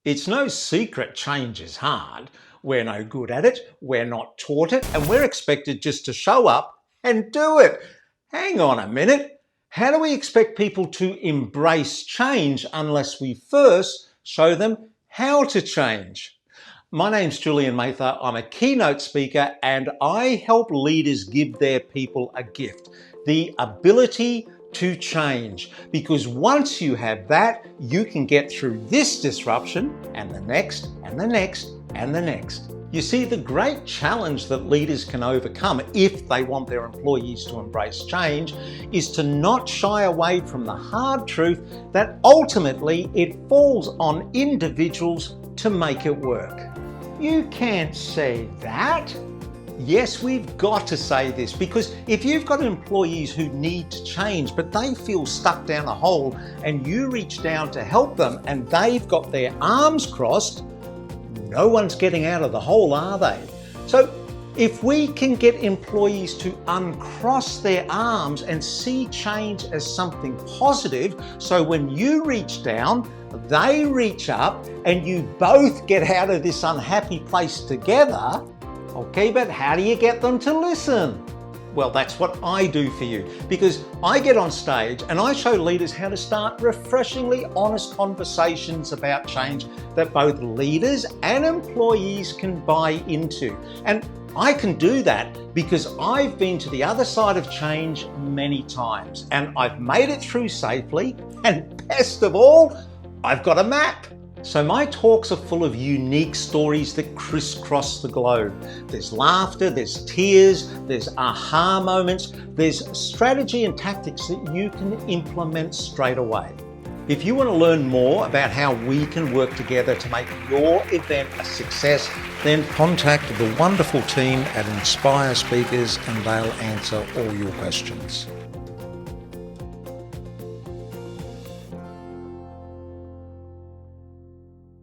It's no secret change is hard. We're no good at it, we're not taught it, and we're expected just to show up and do it. Hang on a minute. How do we expect people to embrace change unless we first show them how to change? My name's Julian Mather. I'm a keynote speaker and I help leaders give their people a gift, the ability to change. Because once you have that, you can get through this disruption and the next and the next and the next. You see, the great challenge that leaders can overcome if they want their employees to embrace change is to not shy away from the hard truth that ultimately it falls on individuals to make it work. You can't say that. Yes, we've got to say this, because if you've got employees who need to change but they feel stuck down a hole and you reach down to help them and they've got their arms crossed, no one's getting out of the hole, are they? So if we can get employees to uncross their arms and see change as something positive, so when you reach down, they reach up and you both get out of this unhappy place together. Okay, but how do you get them to listen? Well, that's what I do for you, because I get on stage and I show leaders how to start refreshingly honest conversations about change that both leaders and employees can buy into. And I can do that because I've been to the other side of change many times and I've made it through safely, and best of all, I've got a map. So my talks are full of unique stories that crisscross the globe. There's laughter, there's tears, there's aha moments, there's strategy and tactics that you can implement straight away. If you want to learn more about how we can work together to make your event a success, then contact the wonderful team at Inspire Speakers and they'll answer all your questions.